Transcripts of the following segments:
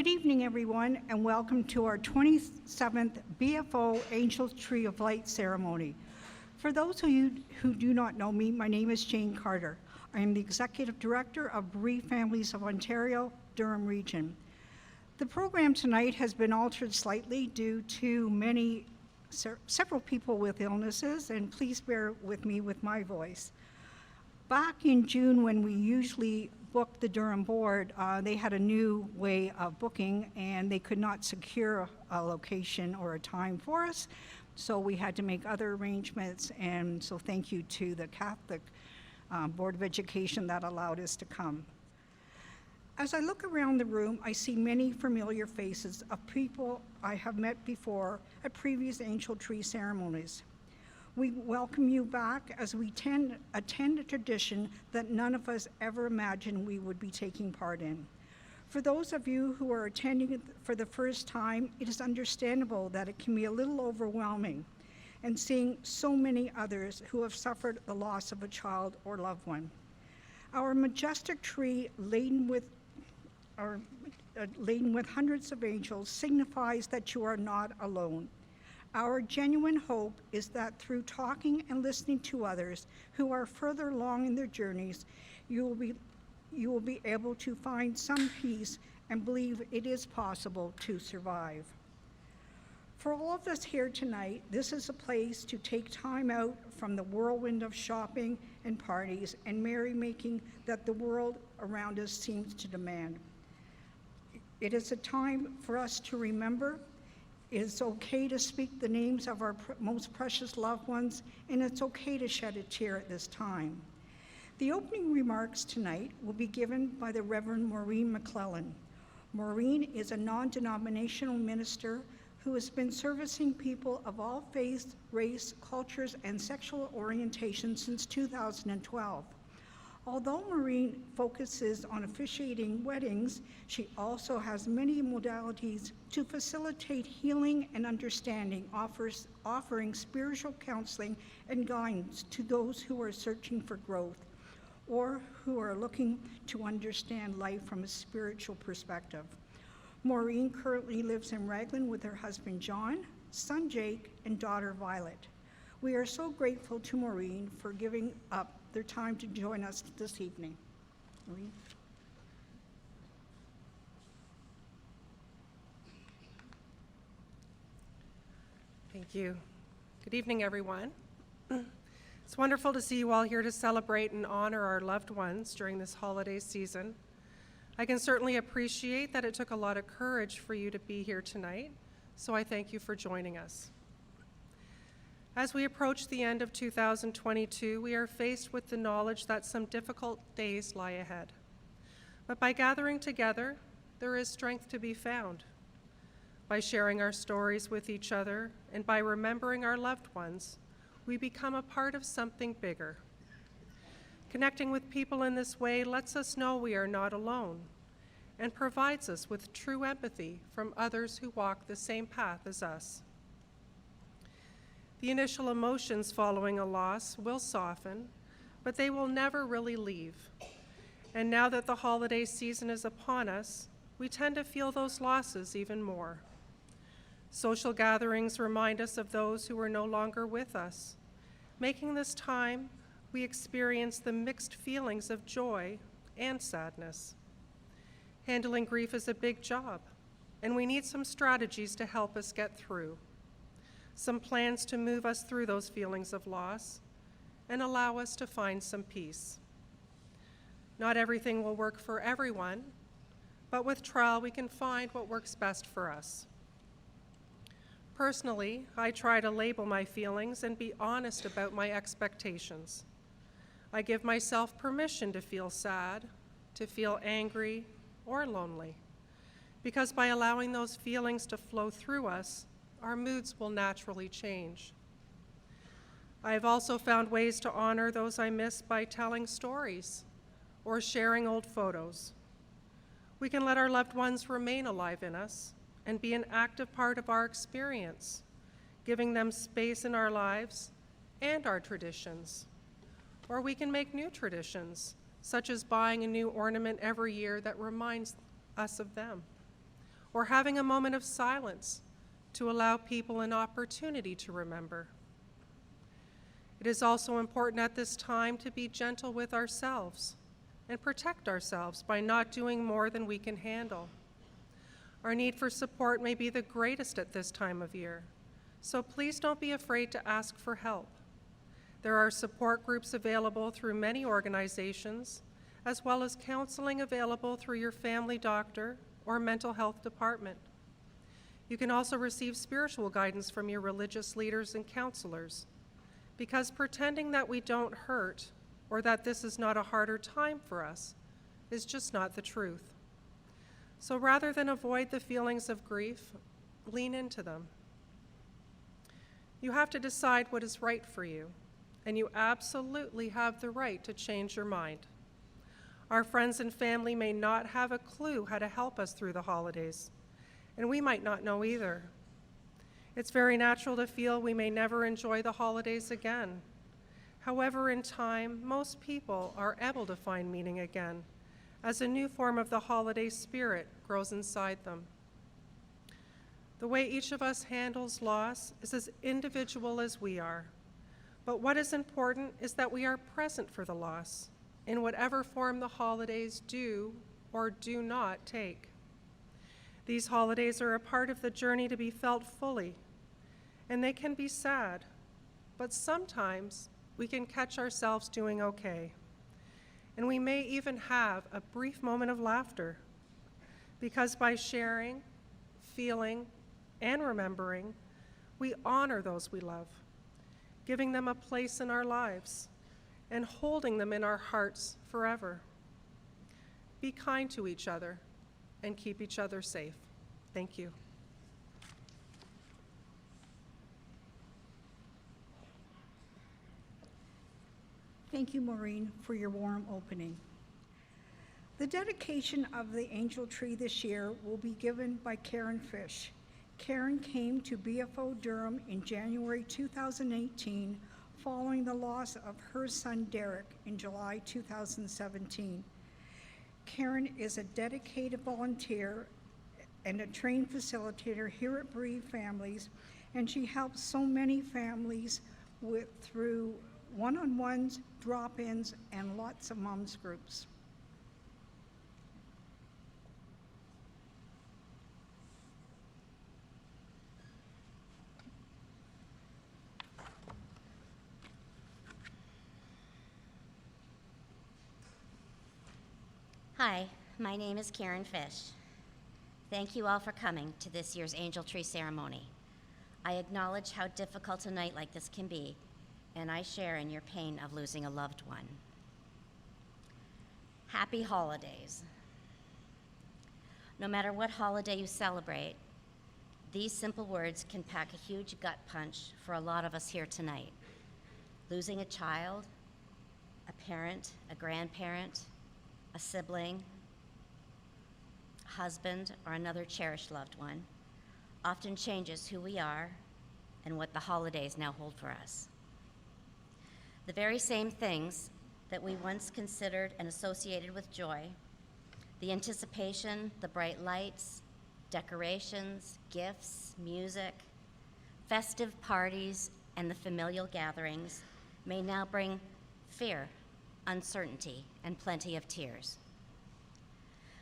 Good evening, everyone, and welcome to our 27th BFO Angels Tree of Light ceremony. For those of you who do not know me, my name is Jane Carter. I am the Executive Director of Bereaved Families of Ontario-Durham region. The program tonight has been altered slightly due to several people with illnesses, and please bear with me with my voice. Back in June, when we usually booked the Durham board, they had a new way of booking and they could not secure a location or a time for us. So we had to make other arrangements, and so thank you to the Catholic Board of Education that allowed us to come. As I look around the room, I see many familiar faces of people I have met before at previous Angel Tree ceremonies. We welcome you back as we attend a tradition that none of us ever imagined we would be taking part in. For those of you who are attending for the first time, it is understandable that it can be a little overwhelming, and seeing so many others who have suffered the loss of a child or loved one. Our majestic tree laden with hundreds of angels signifies that you are not alone. Our genuine hope is that through talking and listening to others who are further along in their journeys, you will be able to find some peace and believe it is possible to survive. For all of us here tonight, this is a place to take time out from the whirlwind of shopping and parties and merrymaking that the world around us seems to demand. It is a time for us to remember. It's okay to speak the names of our most precious loved ones, and it's okay to shed a tear at this time. The opening remarks tonight will be given by the Reverend Maureen McClellan. Maureen is a non-denominational minister who has been servicing people of all faiths, race, cultures, and sexual orientation since 2012. Although Maureen focuses on officiating weddings, she also has many modalities to facilitate healing and understanding, offering spiritual counseling and guidance to those who are searching for growth or who are looking to understand life from a spiritual perspective. Maureen currently lives in Raglan with her husband John, son Jake, and daughter Violet. We are so grateful to Maureen for giving up their time to join us this evening. Maureen. Thank you. Good evening, everyone. It's wonderful to see you all here to celebrate and honor our loved ones during this holiday season. I can certainly appreciate that it took a lot of courage for you to be here tonight, so I thank you for joining us. As we approach the end of 2022, we are faced with the knowledge that some difficult days lie ahead. But by gathering together, there is strength to be found. By sharing our stories with each other and by remembering our loved ones, we become a part of something bigger. Connecting with people in this way lets us know we are not alone and provides us with true empathy from others who walk the same path as us. The initial emotions following a loss will soften, but they will never really leave. And now that the holiday season is upon us, we tend to feel those losses even more. Social gatherings remind us of those who are no longer with us. Making this time, we experience the mixed feelings of joy and sadness. Handling grief is a big job, and we need some strategies to help us get through. Some plans to move us through those feelings of loss and allow us to find some peace. Not everything will work for everyone, but with trial we can find what works best for us. Personally, I try to label my feelings and be honest about my expectations. I give myself permission to feel sad, to feel angry, or lonely, because by allowing those feelings to flow through us, our moods will naturally change. I have also found ways to honor those I miss by telling stories or sharing old photos. We can let our loved ones remain alive in us and be an active part of our experience, giving them space in our lives and our traditions. Or we can make new traditions, such as buying a new ornament every year that reminds us of them, or having a moment of silence to allow people an opportunity to remember. It is also important at this time to be gentle with ourselves and protect ourselves by not doing more than we can handle. Our need for support may be the greatest at this time of year, so please don't be afraid to ask for help. There are support groups available through many organizations, as well as counseling available through your family doctor or mental health department. You can also receive spiritual guidance from your religious leaders and counselors, because pretending that we don't hurt or that this is not a harder time for us is just not the truth. So rather than avoid the feelings of grief, lean into them. You have to decide what is right for you, and you absolutely have the right to change your mind. Our friends and family may not have a clue how to help us through the holidays, and we might not know either. It's very natural to feel we may never enjoy the holidays again. However, in time, most people are able to find meaning again, as a new form of the holiday spirit grows inside them. The way each of us handles loss is as individual as we are, but what is important is that we are present for the loss, in whatever form the holidays do or do not take. These holidays are a part of the journey to be felt fully, and they can be sad, but sometimes we can catch ourselves doing okay. And we may even have a brief moment of laughter, because by sharing, feeling, and remembering, we honor those we love, giving them a place in our lives and holding them in our hearts forever. Be kind to each other and keep each other safe. Thank you. Thank you, Maureen, for your warm opening. The dedication of the angel tree this year will be given by Karen Fish. Karen came to BFO Durham in January 2018 following the loss of her son Derek in July 2017. Karen is a dedicated volunteer and a trained facilitator here at Bereaved Families, and she helps so many families through one-on-ones, drop-ins, and lots of moms groups. Hi, my name is Karen Fish. Thank you all for coming to this year's Angel Tree Ceremony. I acknowledge how difficult a night like this can be, and I share in your pain of losing a loved one. Happy holidays. No matter what holiday you celebrate, these simple words can pack a huge gut punch for a lot of us here tonight. Losing a child, a parent, a grandparent, a sibling, a husband, or another cherished loved one often changes who we are and what the holidays now hold for us. The very same things that we once considered and associated with joy, the anticipation, the bright lights, decorations, gifts, music, festive parties, and the familial gatherings may now bring fear, uncertainty, and plenty of tears.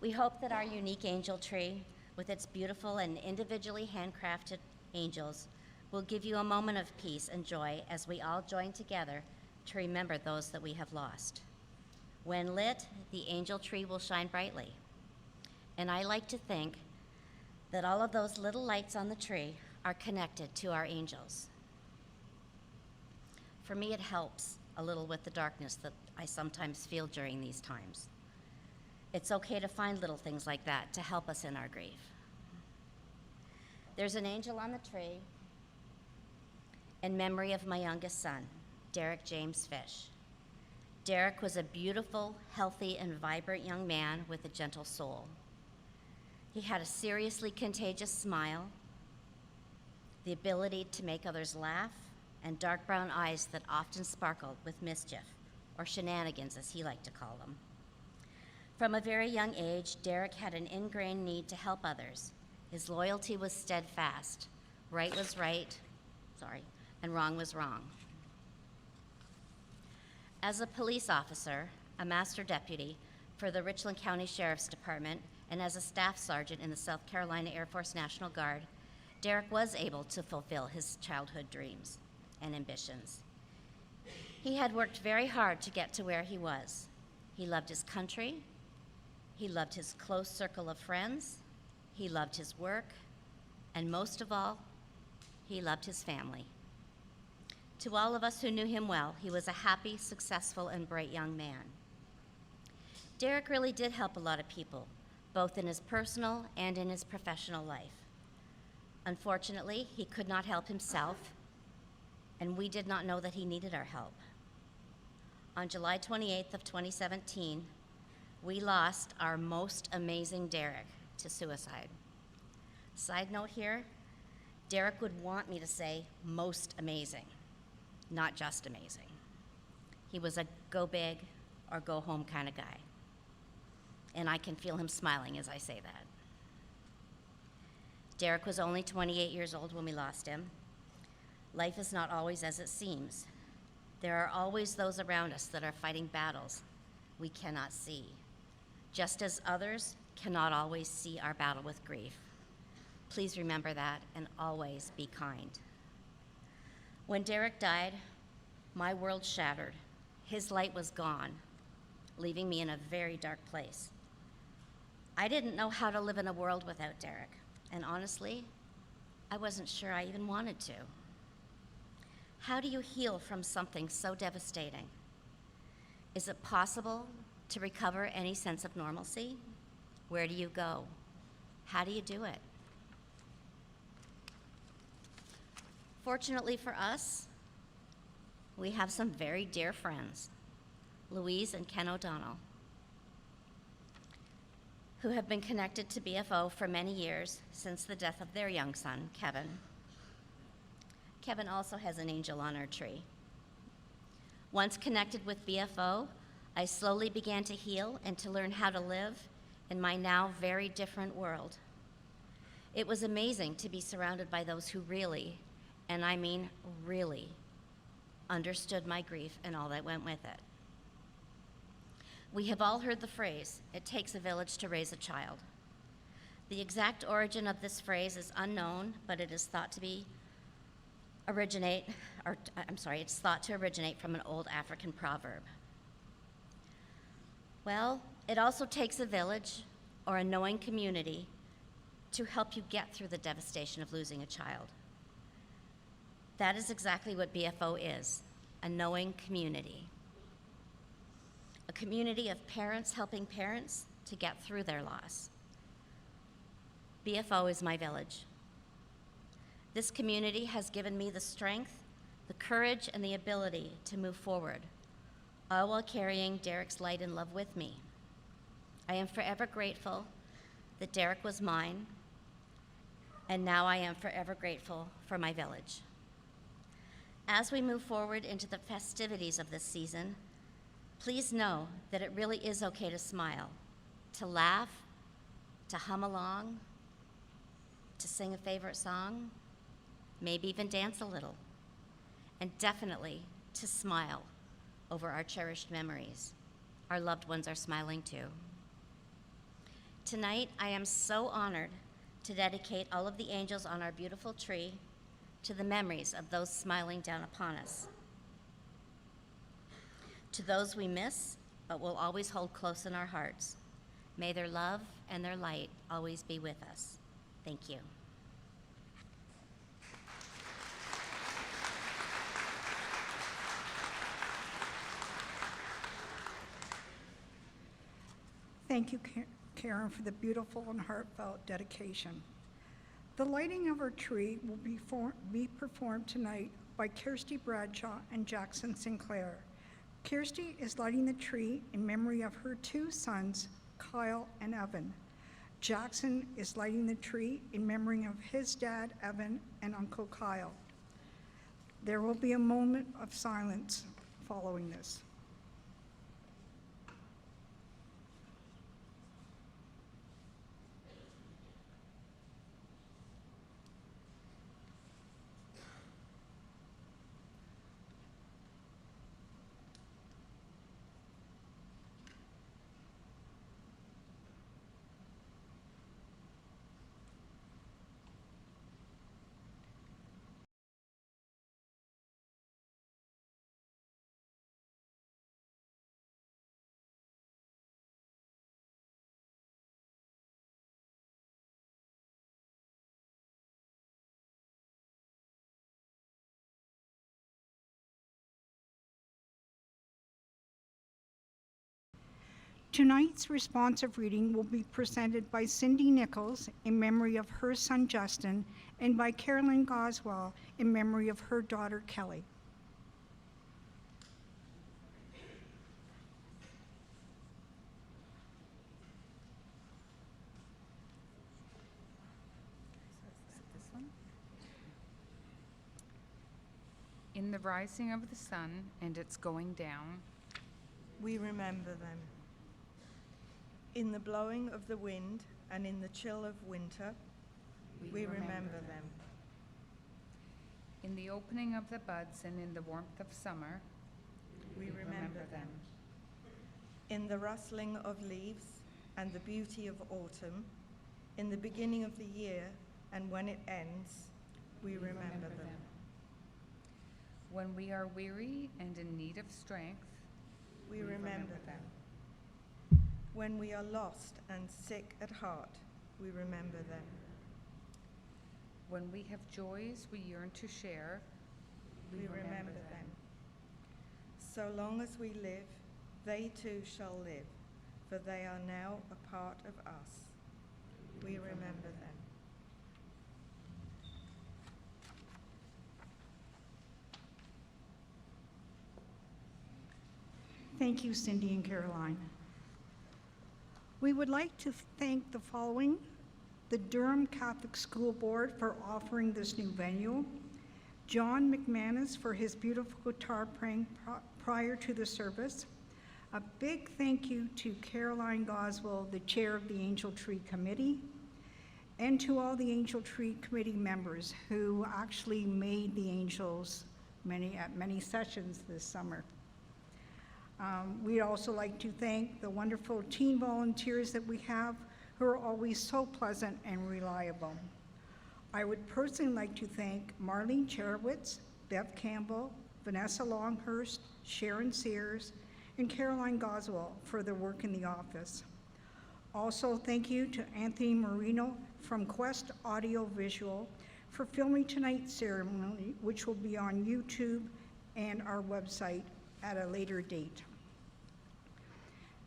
We hope that our unique angel tree, with its beautiful and individually handcrafted angels, will give you a moment of peace and joy as we all join together to remember those that we have lost. When lit, the angel tree will shine brightly. And I like to think that all of those little lights on the tree are connected to our angels. For me, it helps a little with the darkness that I sometimes feel during these times. It's okay to find little things like that to help us in our grief. There's an angel on the tree in memory of my youngest son, Derek James Fish. Derek was a beautiful, healthy, and vibrant young man with a gentle soul. He had a seriously contagious smile, the ability to make others laugh, and dark brown eyes that often sparkled with mischief, or shenanigans as he liked to call them. From a very young age, Derek had an ingrained need to help others His loyalty was steadfast. Right was right, and wrong was wrong. As a police officer, a master deputy for the Richland County Sheriff's Department, and as a staff sergeant in the South Carolina Air Force National Guard, Derek was able to fulfill his childhood dreams and ambitions. He had worked very hard to get to where he was. He loved his country, he loved his close circle of friends, he loved his work, and most of all, he loved his family. To all of us who knew him well, he was a happy, successful, and bright young man. Derek really did help a lot of people, both in his personal and in his professional life. Unfortunately, he could not help himself, and we did not know that he needed our help. On July 28th of 2017, we lost our most amazing Derek to suicide. Side note here, Derek would want me to say most amazing, not just amazing. He was a go big or go home kind of guy. And I can feel him smiling as I say that. Derek was only 28 years old when we lost him. Life is not always as it seems. There are always those around us that are fighting battles we cannot see, just as others cannot always see our battle with grief. Please remember that and always be kind. When Derek died, my world shattered. His light was gone, leaving me in a very dark place. I didn't know how to live in a world without Derek, and honestly, I wasn't sure I even wanted to. How do you heal from something so devastating? Is it possible to recover any sense of normalcy? Where do you go? How do you do it? Fortunately for us, we have some very dear friends, Louise and Ken O'Donnell, who have been connected to BFO for many years since the death of their young son, Kevin. Kevin also has an angel on our tree. Once connected with BFO, I slowly began to heal and to learn how to live in my now very different world. It was amazing to be surrounded by those who really, and I mean really, understood my grief and all that went with it. We have all heard the phrase, "It takes a village to raise a child." The exact origin of this phrase is unknown, but it is thought to originate from an old African proverb. Well, it also takes a village or a knowing community to help you get through the devastation of losing a child. That is exactly what BFO is, a knowing community. A community of parents helping parents to get through their loss. BFO is my village. This community has given me the strength, the courage, and the ability to move forward, all while carrying Derek's light and love with me. I am forever grateful that Derek was mine, and now I am forever grateful for my village. As we move forward into the festivities of this season, please know that it really is okay to smile, to laugh, to hum along, to sing a favorite song, maybe even dance a little, and definitely to smile over our cherished memories. Our loved ones are smiling too. Tonight, I am so honored to dedicate all of the angels on our beautiful tree to the memories of those smiling down upon us. To those we miss, but will always hold close in our hearts, may their love and their light always be with us. Thank you. Thank you, Karen, for the beautiful and heartfelt dedication. The lighting of our tree will be performed tonight by Kirsty Bradshaw and Jackson Sinclair. Kirsty is lighting the tree in memory of her two sons, Kyle and Evan. Jackson is lighting the tree in memory of his dad, Evan, and Uncle Kyle. There will be a moment of silence following this. Tonight's responsive reading will be presented by Cindy Nichols in memory of her son Justin and by Carolyn Goswell in memory of her daughter Kelly. This one. In the rising of the sun and its going down, we remember them. In the blowing of the wind and in the chill of winter, we remember them. In the opening of the buds and in the warmth of summer, We remember them. In the rustling of leaves and the beauty of autumn, in the beginning of the year and when it ends, we remember them. When we are weary and in need of strength, We remember them. When we are lost and sick at heart, we remember them. when we have joys we yearn to share, We remember them. So long as we live, they too shall live, for they are now a part of us. We remember them. Thank you, Cindy and Caroline. We would like to thank the following: the Durham Catholic School Board for offering this new venue, John McManus for his beautiful guitar playing prior to the service. A big thank you to Caroline Goswell, the chair of the Angel Tree Committee, and to all the Angel Tree Committee members who actually made the Angels at many sessions this summer. We'd also like to thank the wonderful teen volunteers that we have who are always so pleasant and reliable. I would personally like to thank Marlene Cherowitz, Bev Campbell, Vanessa Longhurst, Sharon Sears, and Caroline Goswell for their work in the office. Also, thank you to Anthony Marino from Quest Audio Visual for filming tonight's ceremony, which will be on YouTube and our website at a later date.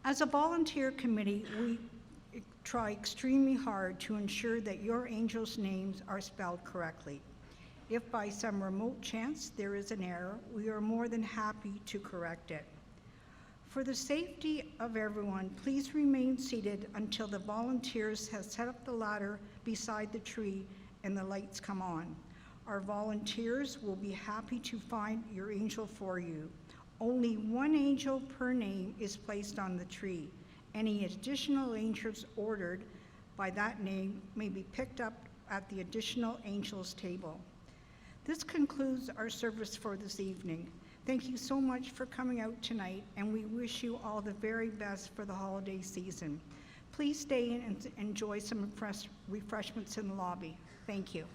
As a volunteer committee, we try extremely hard to ensure that your angels' names are spelled correctly. If by some remote chance there is an error, we are more than happy to correct it. For the safety of everyone, please remain seated until the volunteers have set up the ladder beside the tree and the lights come on. Our volunteers will be happy to find your angel for you. Only one angel per name is placed on the tree. Any additional angels ordered by that name may be picked up at the additional angels table. This concludes our service for this evening. Thank you so much for coming out tonight, and we wish you all the very best for the holiday season. Please stay and enjoy some refreshments in the lobby. Thank you.